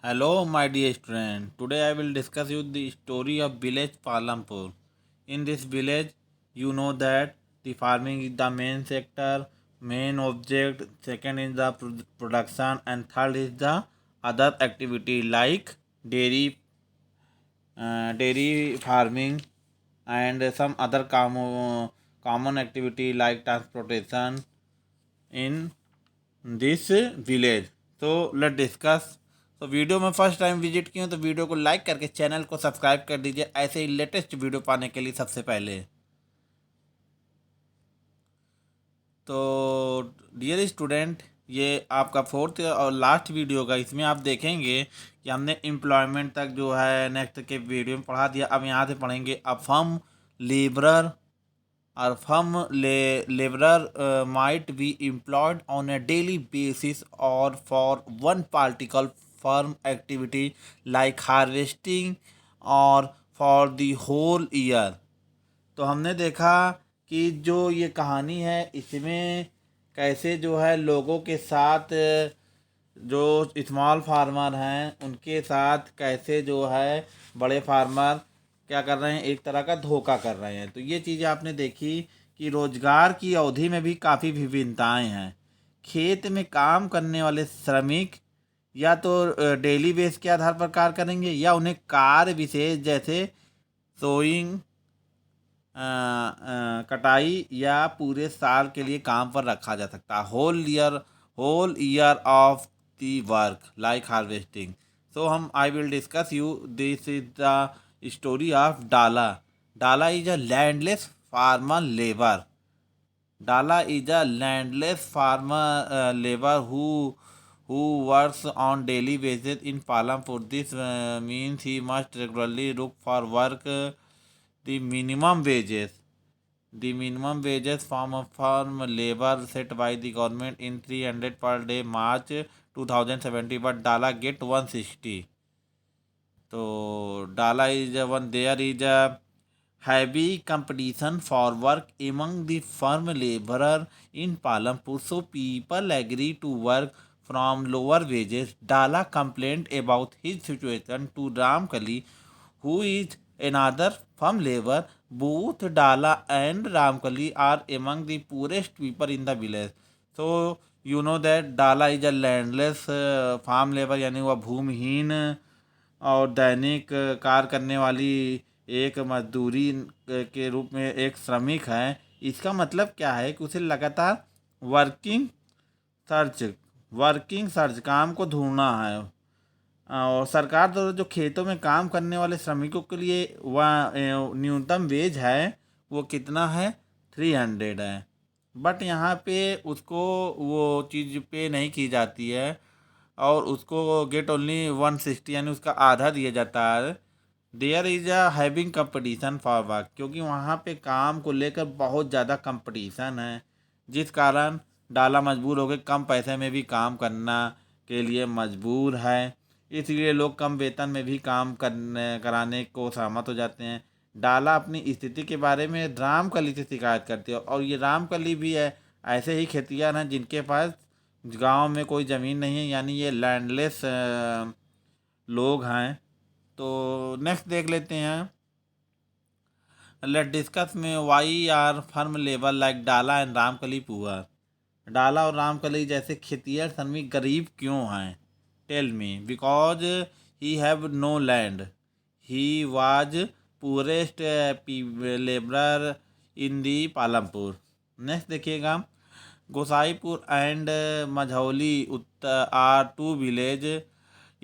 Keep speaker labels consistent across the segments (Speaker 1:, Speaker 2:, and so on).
Speaker 1: Hello, my dear student. Today I will discuss you the story of village Palampur. In this village, you know that the farming is the main sector, main object. Second is the production, and third is the other activity like dairy, dairy farming, and some other common activity like transportation in this village. तो let discuss. तो video में first time visit किए तो video को like करके channel को subscribe कर दीजिए ऐसे ही लेटेस्ट वीडियो पाने के लिए सबसे पहले। तो डियर स्टूडेंट, ये आपका फोर्थ और लास्ट वीडियो होगा। इसमें आप देखेंगे कि हमने एम्प्लॉयमेंट तक जो है नेक्स्ट के वीडियो में पढ़ा दिया। अब यहाँ से पढ़ेंगे a firm labourer or firm laborer might be employed on a daily basis or for one particular firm activity like harvesting or for the whole year। तो हमने देखा कि जो ये कहानी है इसमें कैसे जो है लोगों के साथ जो स्मॉल फार्मर हैं उनके साथ कैसे जो है बड़े फार्मर क्या कर रहे हैं, एक तरह का धोखा कर रहे हैं। तो ये चीज़ें आपने देखी कि रोजगार की अवधि में भी काफ़ी विभिन्नताएं हैं। खेत में काम करने वाले श्रमिक या तो डेली बेस के आधार पर कार्य करेंगे या उन्हें कार्य विशेष जैसे सोइंग, कटाई या पूरे साल के लिए काम पर रखा जा सकता है। Whole year of the work like harvesting. So हम I will discuss you this is the story of Dala. Dala is a landless farmer labour. Dala is a landless farmer labour who works on daily basis in Palampur. This means he must regularly look for work. The minimum wages. The minimum wages from a farm labor set by the government in 300 per day March 2070, but Dala get 160. So Dala is one. There is a heavy competition for work among the farm laborer in Palampur, so people agree to work from lower wages. Dala complained about his situation to Ramkali, who is another farm labor. Both Dala and Ramkali are among the poorest people in the village. So you know that Dala is a landless farm labor, यानी वह भूमिहीन और दैनिक कार्य करने वाली एक मजदूरी के रूप में एक श्रमिक है। इसका मतलब क्या है कि उसे लगातार वर्किंग सर्च वर्किंग सर्च काम को ढूंढना है। और सरकार द्वारा जो खेतों में काम करने वाले श्रमिकों के लिए वह न्यूनतम वेज है वो कितना है, 300 है। बट यहाँ पे उसको वो चीज़ पे नहीं की जाती है और उसको गेट ओनली 160 यानी उसका आधा दिया जाता है। There is a having competition for work, क्योंकि वहाँ पे काम को लेकर बहुत ज़्यादा कंपटीशन है, जिस कारण डाला मजबूर हो गए कम पैसे में भी काम करना के लिए मजबूर है। इसलिए लोग कम वेतन में भी काम करने कराने को सहमत हो जाते हैं। डाला अपनी स्थिति के बारे में रामकली से शिकायत करती है और ये रामकली भी है ऐसे ही खेतिहर हैं जिनके पास गांव में कोई ज़मीन नहीं है, यानी ये लैंडलेस लोग हैं। तो नेक्स्ट देख लेते हैं। लेट डिस्कस में why are farm labour like Dala and Ramkali poor. Dala और रामकली जैसे खेतिहर श्रमिक गरीब क्यों हैं? Tell me. Because he have no land. He was poorest labour in the Palampur. Next देखिएगा। गोसाईपुर एंड मझौली उत्तर are to village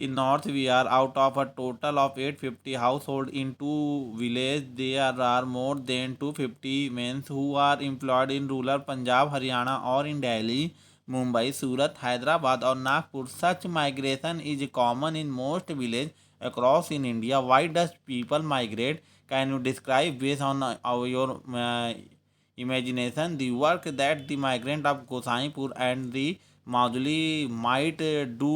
Speaker 1: in north we are. Out of a total of 850 household in two village, there are more than 250 men who are employed in rural Punjab, Haryana or in Delhi, Mumbai, Surat, Hyderabad or Nagpur. Such migration is common in most village across in India. Why does people migrate? Can you describe based on your imagination the work that the migrant of Gosaipur and the Majuli might do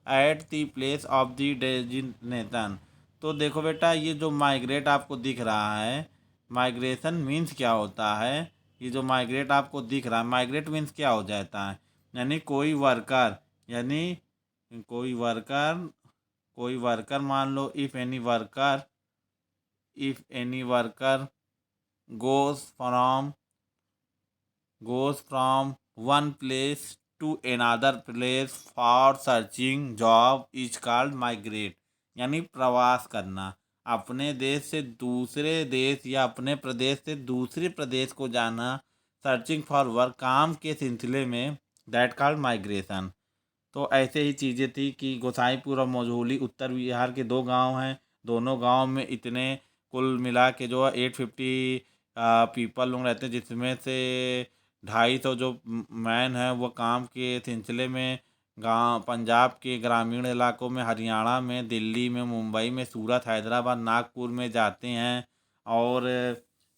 Speaker 1: at the place of the designation? तो देखो बेटा, ये जो migrate आपको दिख रहा है, migration means क्या होता है? ये जो माइग्रेट आपको दिख रहा है, माइग्रेट मीन्स क्या हो जाता है? यानी कोई वर्कर कोई वर्कर मान लो, if any worker goes from one place to another place for searching job is called migrate, यानी प्रवास करना। अपने देश से दूसरे देश या अपने प्रदेश से दूसरे प्रदेश को जाना, सर्चिंग फॉर वर्क, काम के सिलसिले में, दैट कॉल्ड माइग्रेशन। तो ऐसे ही चीज़ें थी कि गोसाईपुर और मझौली उत्तर बिहार के दो गांव हैं। दोनों गांव में इतने कुल मिला के जो है 850 पीपल लोग रहते हैं, जिसमें से 250 जो मैन है वो काम के सिलसिले में गांव पंजाब के ग्रामीण इलाकों में, हरियाणा में, दिल्ली में, मुंबई में, सूरत, हैदराबाद, नागपुर में जाते हैं। और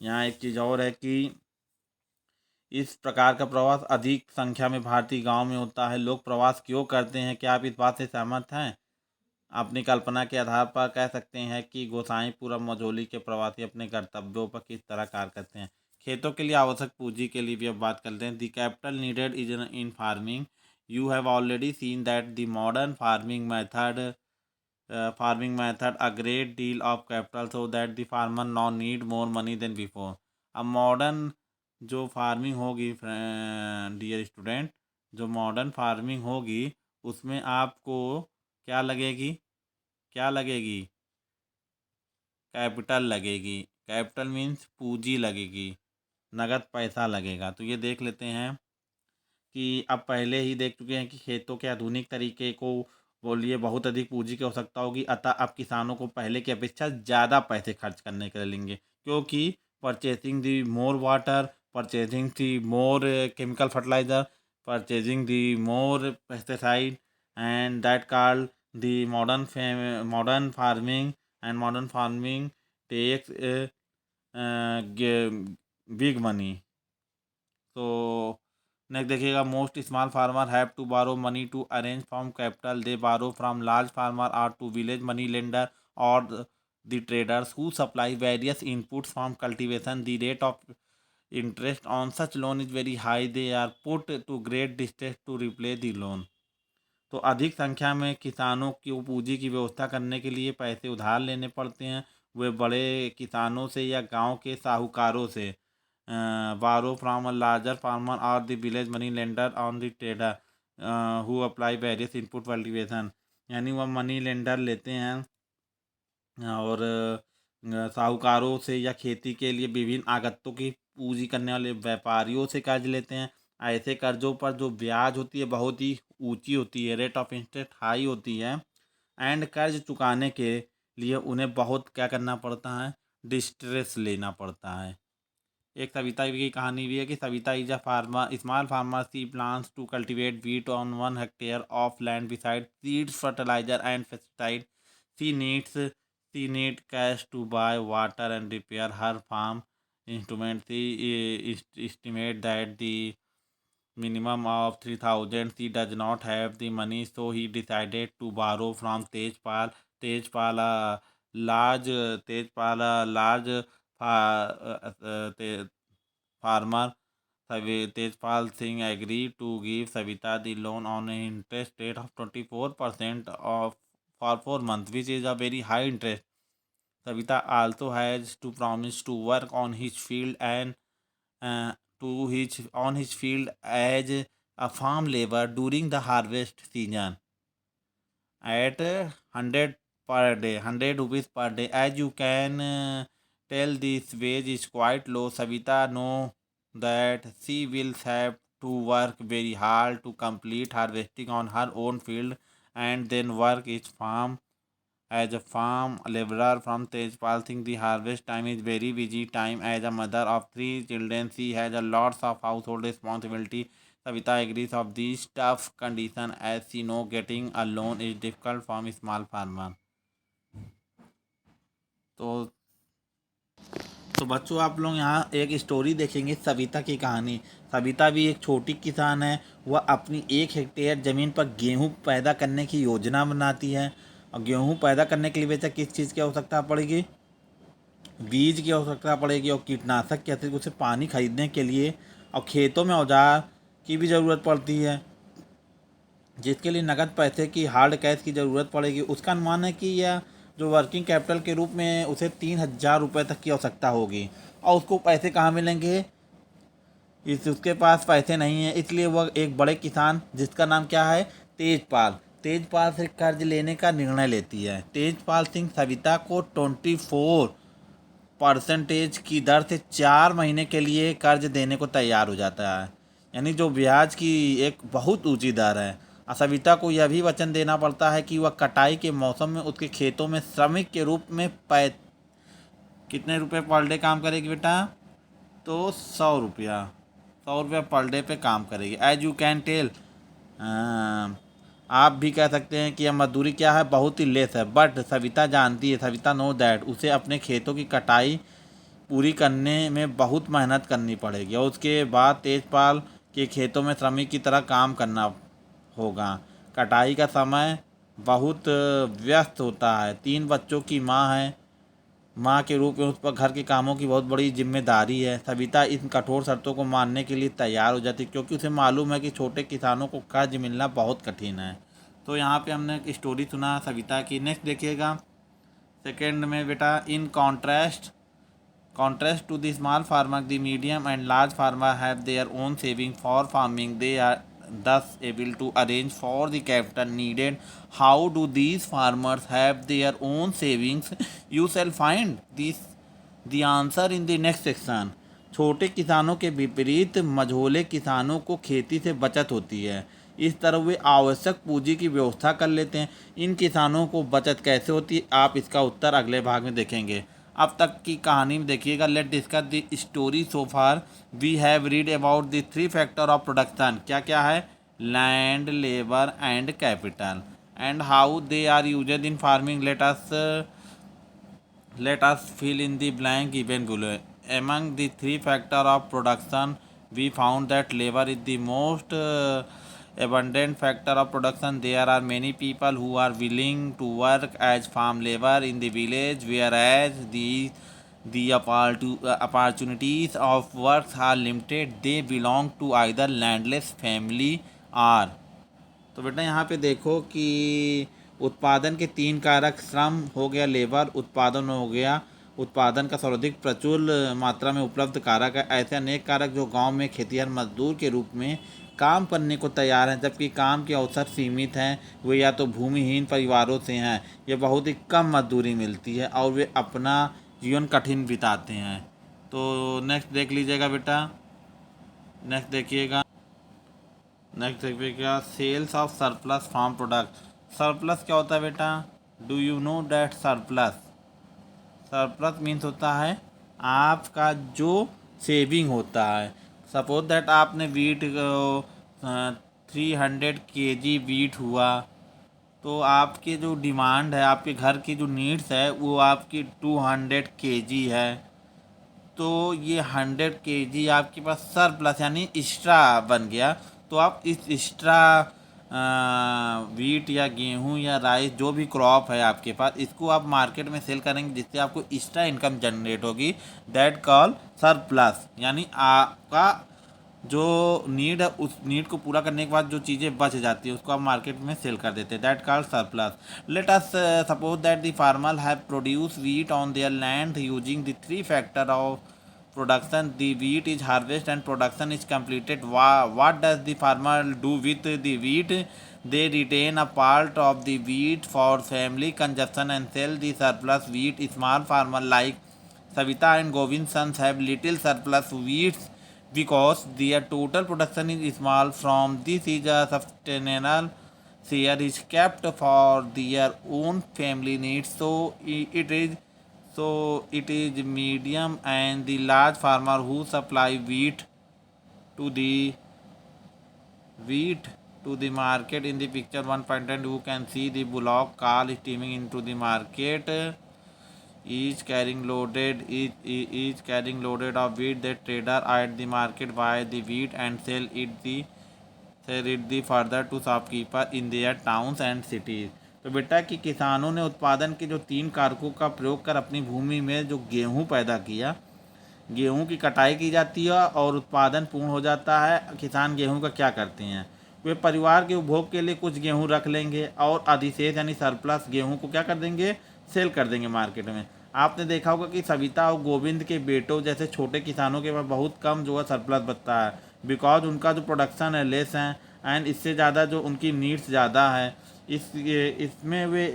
Speaker 1: यहाँ एक चीज़ और है कि इस प्रकार का प्रवास अधिक संख्या में भारतीय गांव में होता है। लोग प्रवास क्यों करते हैं, क्या आप इस बात से सहमत हैं? अपनी कल्पना के आधार पर कह सकते हैं कि गोसाईपुर और मझौली के प्रवासी अपने कर्तव्यों पर किस तरह कार्य करते हैं। खेतों के लिए आवश्यक पूंजी के लिए भी अब बात करते हैं। The capital needed is in farming. You have already seen that the modern farming method a great deal of capital so that the farmer now need more money than before. अब मॉडर्न जो farming होगी dear student, जो modern farming होगी उसमें आपको क्या लगेगी, क्या लगेगी? कैपिटल लगेगी। कैपिटल मीन्स पूंजी लगेगी, नगद पैसा लगेगा। तो ये देख लेते हैं कि अब पहले ही देख चुके हैं कि खेतों के आधुनिक तरीके को बोलिए बहुत अधिक पूंजी की आवश्यकता होगी, अतः अब किसानों को पहले की अपेक्षा ज़्यादा पैसे खर्च करने के लिए लेंगे, क्योंकि purchasing the more water, purchasing the more chemical fertiliser, purchasing the more pesticide, and that called the modern farming, and modern farming takes big money. तो नेक्स्ट देखिएगा, most small farmer have to borrow money to arrange from capital, they borrow from large farmer or to village money lender और the traders who supply various inputs from cultivation. The rate of interest on such loan is very high, they are put to great distress to repay the loan. तो अधिक संख्या में किसानों की पूंजी की व्यवस्था करने के लिए पैसे उधार लेने पड़ते हैं। वे बड़े किसानों से या गांव के साहूकारों से, बारो फ्रॉम अ लार्जर फार्मर और the village money lender on the trader who apply various input cultivation, यानी वह मनी लेंडर लेते हैं और साहूकारों से या खेती के लिए विभिन्न आगतों की पूंजी करने वाले व्यापारियों से कर्ज लेते हैं। ऐसे कर्जों पर जो ब्याज होती है बहुत ही ऊंची होती है, रेट ऑफ इंटरेस्ट हाई होती है, एंड कर्ज चुकाने के लिए उन्हें बहुत क्या करना पड़ता है, डिस्ट्रेस लेना पड़ता है। एक सविता की कहानी भी है कि Savita is a farmer, small farmer, she plans to cultivate wheat on 1 hectare of land beside seeds, fertilizer and pesticide. She need cash to buy water and repair her farm instrument. She estimate that the minimum of 3,000, she does not have the money, so he decided to borrow from Tejpal. Tejpal, a large farmer. Tejpal Singh agreed to give Savita the loan on an interest rate of 24% of for 4 months, which is a very high interest. Savita also has to promise to work on his field and uh, on his field as a farm labor during the harvest season at 100 rupees per day. As you can tell, this wage is quite low. Savita know that she will have to work very hard to complete harvesting on her own field and then work each farm as a farm laborer from Tejpal Singh. The harvest time is very busy time. As a mother of 3 children, she has a lots of household responsibility. Savita agrees of these tough condition as she know getting a loan is difficult from small farmer. तो तो बच्चों आप लोग यहाँ एक story देखेंगे, सविता की कहानी। सविता भी एक छोटी किसान है। वह अपनी 1 हेक्टेयर ज़मीन पर गेहूँ पैदा करने की योजना बनाती है। और गेहूँ पैदा करने के लिए वैसे किस चीज़ की आवश्यकता पड़ेगी? बीज की आवश्यकता पड़ेगी और कीटनाशक के अतिरिक्त उसे पानी खरीदने के लिए और खेतों में औजार की भी ज़रूरत पड़ती है। जिसके लिए नकद पैसे की हार्ड कैश की ज़रूरत पड़ेगी। उसका अनुमान है कि यह जो वर्किंग कैपिटल के रूप में उसे 3,000 रुपये तक की आवश्यकता होगी। और उसको पैसे कहाँ मिलेंगे? उसके पास पैसे नहीं है, इसलिए वह एक बड़े किसान जिसका नाम क्या है, तेजपाल, तेजपाल से कर्ज लेने का निर्णय लेती है। तेजपाल सिंह सविता को 24% की दर से 4 महीने के लिए कर्ज देने को तैयार हो जाता है, यानी जो ब्याज की एक बहुत ऊंची दर है। सविता को यह भी वचन देना पड़ता है कि वह कटाई के मौसम में उसके खेतों में श्रमिक के रूप में कितने रुपए पर डे काम करेगी बेटा? तो 100 रुपया, 100 रुपया पर डे पे काम करेगी। एज यू कैन टेल, आप भी कह सकते हैं कि यह मजदूरी क्या है, बहुत ही लेस है। बट सविता जानती है, सविता नो दैट उसे अपने खेतों की कटाई पूरी करने में बहुत मेहनत करनी पड़ेगी और उसके बाद तेजपाल के खेतों में श्रमिक की तरह काम करना होगा। कटाई का समय बहुत व्यस्त होता है। 3 बच्चों की माँ है, माँ के रूप में उस पर घर के कामों की बहुत बड़ी जिम्मेदारी है। सविता इन कठोर शर्तों को मानने के लिए तैयार हो जाती क्योंकि उसे मालूम है कि छोटे किसानों को कर्ज मिलना बहुत कठिन है। तो यहाँ पे हमने एक स्टोरी सुना सविता की। नेक्स्ट देखिएगा सेकेंड में बेटा, इन contrast to the small farmer, the medium and large farmer have their own saving for farming. They are thus able to arrange for the capital needed. How do these farmers have their own savings? You shall find the answer in the next section. छोटे किसानों के विपरीत मझोले किसानों को खेती से बचत होती है। इस तरह वे आवश्यक पूंजी की व्यवस्था कर लेते हैं। इन किसानों को बचत कैसे होती है, आप इसका उत्तर अगले भाग में देखेंगे। अब तक की कहानी में देखिएगा। Let discuss the story so far. We have read about the 3 factor of production. क्या क्या है? Land, labour and capital, and how they are used in farming. Let us fill in the blank given below. Among the 3 factors of production, we found that labor is the most abundant factor of production. There are many people who are willing to work as farm labor in the village, whereas the opportunities of work are limited. They belong to either landless family or। तो बेटा यहाँ पे देखो कि उत्पादन के 3 कारक, श्रम हो गया, लेबर, उत्पादन हो गया। उत्पादन का सर्वाधिक प्रचुर मात्रा में उपलब्ध कारक है। ऐसे अनेक कारक जो गांव में खेतिहर मजदूर के रूप में काम करने को तैयार हैं, जबकि काम के अवसर सीमित हैं। वे या तो भूमिहीन परिवारों से हैं, या बहुत ही कम मजदूरी मिलती है और वे अपना जीवन कठिन बिताते हैं। तो नेक्स्ट देख लीजिएगा बेटा। नेक्स्ट देखिएगा। नेक्स्ट देखिएगा sales of surplus farm product. Surplus क्या होता है बेटा? Do you know that surplus? Surplus means होता है आपका जो सेविंग होता है। सपोज दैट आपने वीट 300 kg वीट हुआ, तो आपके जो डिमांड है, आपके घर की जो नीड्स है, वो आपकी 200 kg है। तो ये 100 kg आपके पास सरप्लस यानी एक्स्ट्रा बन गया। तो आप इस एक्स्ट्रा वीट या गेहूं या राइस जो भी क्रॉप है आपके पास, इसको आप मार्केट में सेल करेंगे, जिससे आपको एक्स्ट्रा इनकम जनरेट होगी। दैट कॉल सरप्लस, यानी आपका जो नीड है, उस नीड को पूरा करने के बाद जो चीज़ें बच जाती है उसको आप मार्केट में सेल कर देते हैं। That called surplus. Let us suppose that the farmer have produce wheat on their land using the 3 factor of production. The wheat is harvested and production is completed. What does the farmer do with the wheat? They retain a part of the wheat for family consumption and sell the surplus wheat. Small farmer like Savita and Govind sons have little surplus wheat because their total production is small. From this is a sustainable share is kept for their own family needs. So it is medium and the large farmer who supply to the wheat to the market. In the picture 1.10 you can see the bullock cart steaming into the market, each carrying loaded of wheat. The trader at the market buy the wheat and sell it the further to shopkeeper in their towns and cities. तो बेटा कि किसानों ने उत्पादन के जो 3 कारकों का प्रयोग कर अपनी भूमि में जो गेहूं पैदा किया, गेहूं की कटाई की जाती है और उत्पादन पूर्ण हो जाता है। किसान गेहूं का क्या करते हैं? वे परिवार के उपभोग के लिए कुछ गेहूं रख लेंगे और अधिशेष यानी सरप्लस गेहूं को क्या कर देंगे, सेल कर देंगे मार्केट में। आपने देखा होगा कि सविता और गोविंद के बेटों जैसे छोटे किसानों के पास बहुत कम जो है सरप्लस बचता है, बिकॉज उनका जो प्रोडक्शन है लेस है, एंड इससे ज़्यादा जो उनकी नीड्स ज़्यादा है। इसमें वे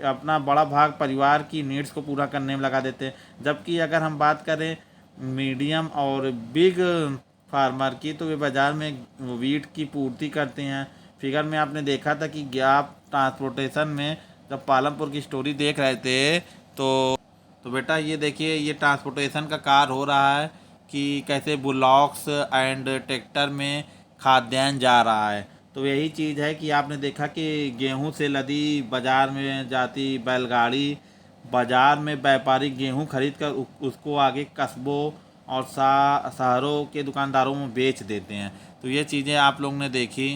Speaker 1: अपना बड़ा भाग परिवार की नीड्स को पूरा करने में लगा देते हैं। जबकि अगर हम बात करें मीडियम और बिग फार्मर की, तो वे बाज़ार में वीट की पूर्ति करते हैं। फिगर में आपने देखा था कि आप ट्रांसपोर्टेशन में जब पालमपुर की स्टोरी देख रहे थे तो बेटा ये देखिए, ये ट्रांसपोर्टेशन का कार्य हो रहा है कि कैसे बुलॉक्स एंड ट्रैक्टर में खाद्यान्न जा रहा है। तो यही चीज़ है कि आपने देखा कि गेहूं से लदी बाज़ार में जाती बैलगाड़ी, बाज़ार में व्यापारी गेहूं खरीद कर उसको आगे कस्बों और शहरों के दुकानदारों में बेच देते हैं। तो ये चीज़ें आप लोग ने देखी।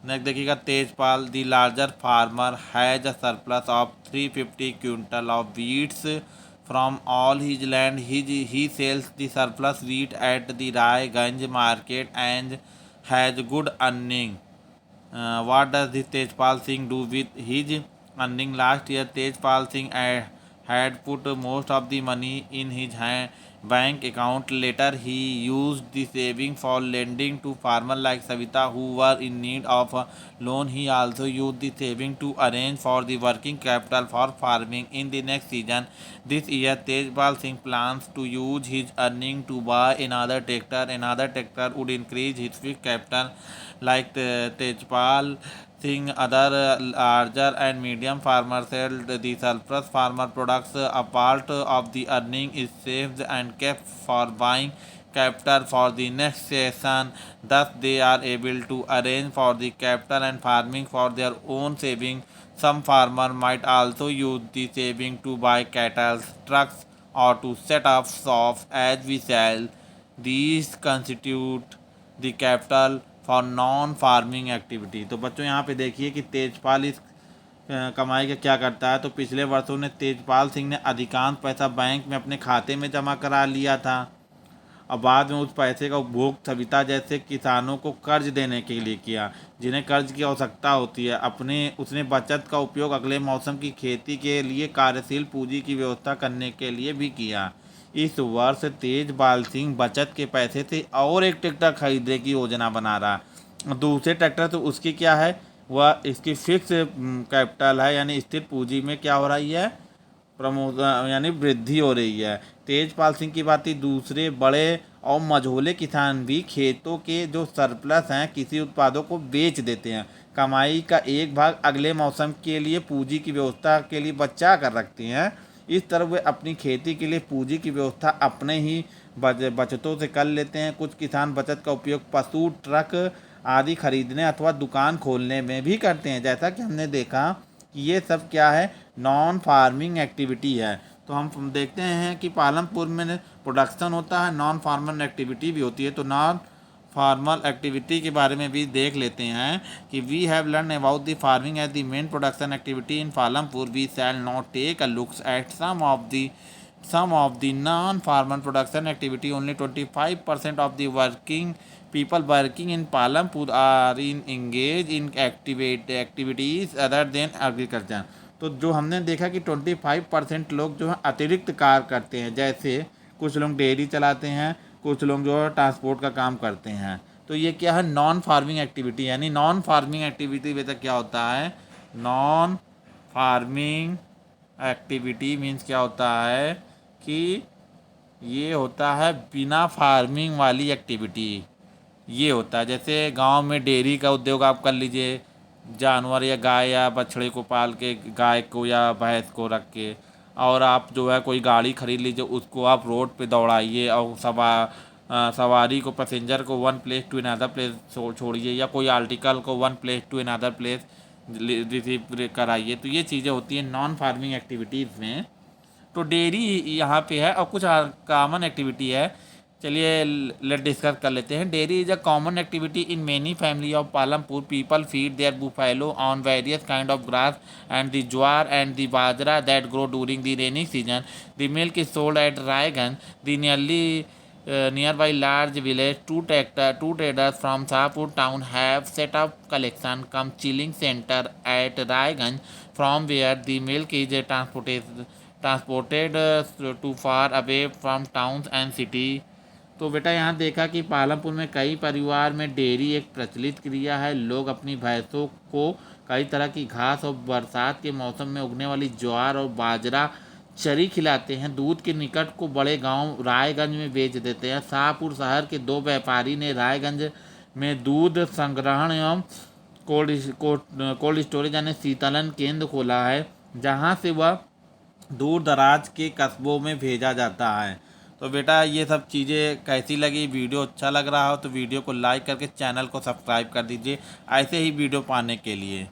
Speaker 1: नेक्स्ट देखिएगा, Tejpal the larger farmer has a surplus of 350 quintal of wheats from all his land. He sells the surplus wheat at the Raiganj market and has good earning. What does this Tejpal Singh do with his earning? Last year, Tejpal Singh had put most of the money in his bank account. Later, he used the saving for lending to farmers like Savita who were in need of a loan. He also used the saving to arrange for the working capital for farming in the next season. This year, Tejpal Singh plans to use his earning to buy another tractor. Another tractor would increase his fixed capital. Like Tejpal Singh, other larger and medium farmers sell the surplus farmer products. A part of the earning is saved and kept for buying capital for the next season. Thus, they are able to arrange for the capital and farming for their own saving. Some farmer might also use the saving to buy cattle, trucks, or to set up shops as we sell. These constitute the capital for non farming activity. तो बच्चों यहाँ पे देखिए कि तेजपाल इस कमाई का क्या करता है। तो पिछले वर्षों ने तेजपाल सिंह ने अधिकांश पैसा बैंक में अपने खाते में जमा करा लिया था और बाद में उस पैसे का उपभोग सविता जैसे किसानों को कर्ज देने के लिए किया जिन्हें कर्ज की आवश्यकता होती है। उसने बचत का उपयोग अगले मौसम की खेती के लिए कार्यशील पूंजी की व्यवस्था करने के लिए भी किया। इस वर्ष तेजपाल सिंह बचत के पैसे से और एक ट्रैक्टर खरीदने की योजना बना रहा। दूसरे ट्रैक्टर तो उसकी क्या है, वह इसकी फिक्स कैपिटल है, यानी स्थिर पूंजी में क्या हो रही है, प्रमोशन यानी वृद्धि हो रही है। तेजपाल सिंह की बात ही, दूसरे बड़े और मझोले किसान भी खेतों के जो सरप्लस हैं किसी उत्पादों को बेच देते हैं। कमाई का एक भाग अगले मौसम के लिए पूंजी की व्यवस्था के लिए बचा कर रखते हैं। इस तरह वे अपनी खेती के लिए पूंजी की व्यवस्था अपने ही बचतों से कर लेते हैं। कुछ किसान बचत का उपयोग पशु, ट्रक आदि खरीदने अथवा दुकान खोलने में भी करते हैं। जैसा कि हमने देखा कि ये सब क्या है, नॉन फार्मिंग एक्टिविटी है। तो हम देखते हैं कि पालमपुर में प्रोडक्शन होता है, नॉन फार्मर एक्टिविटी भी होती है। तो नॉन फार्मल एक्टिविटी के बारे में भी देख लेते हैं कि we have learn about the farming as the main production activity in Palampur. We shall not take a looks at some of the non-farmer production activity. Only 25% of the people working in Palampur are engaged in activities other than agriculture. तो जो हमने देखा कि 25% लोग जो है अतिरिक्त कार्य करते हैं, जैसे कुछ लोग डेयरी चलाते हैं, कुछ लोग जो है ट्रांसपोर्ट का काम करते हैं। तो ये क्या है, नॉन फार्मिंग एक्टिविटी। यानी नॉन फार्मिंग एक्टिविटी में क्या होता है, नॉन फार्मिंग एक्टिविटी मीन्स क्या होता है कि ये होता है बिना फार्मिंग वाली एक्टिविटी। ये होता है जैसे गांव में डेयरी का उद्योग आप कर लीजिए, जानवर या गाय या बछड़े को पाल के, गाय को या भैंस को रख के, और आप जो है कोई गाड़ी खरीद लीजिए, उसको आप रोड पे दौड़ाइए और सवारी को, पैसेंजर को one place to another place छोड़िए, या कोई आर्टिकल को one place to another place receive कराइए। तो ये चीज़ें होती हैं नॉन फार्मिंग एक्टिविटीज़ में। तो डेयरी यहाँ पे है और कुछ कॉमन एक्टिविटी है। चलिए लेट डिस्कस कर लेते हैं। Dairy is a common activity in many family of Palampur. People feed there buffalo on various kind of grass and the jowar and the bajra that grow during the rainy season. The milk is sold at Raiganj. The nearly nearby large village, two traders from Shahpur town have set up collection cum chilling center at Raiganj, from where the milk is transported to far away from towns and city। तो बेटा यहाँ देखा कि पालमपुर में कई परिवार में dairy एक प्रचलित क्रिया है। लोग अपनी भैंसों को कई तरह की घास और बरसात के मौसम में उगने वाली ज्वार और बाजरा चरी खिलाते हैं। दूध के निकट को बड़े गांव रायगंज में बेच देते हैं। शाहपुर शहर के दो व्यापारी ने रायगंज में दूध संग्रहण एवं कोल्ड स्टोरेज यानी शीतलन केंद्र खोला है, जहां से वह दूर दराज के कस्बों में भेजा जाता है। तो बेटा ये सब चीज़ें कैसी लगी, वीडियो अच्छा लग रहा हो तो वीडियो को लाइक करके चैनल को सब्सक्राइब कर दीजिए ऐसे ही वीडियो पाने के लिए।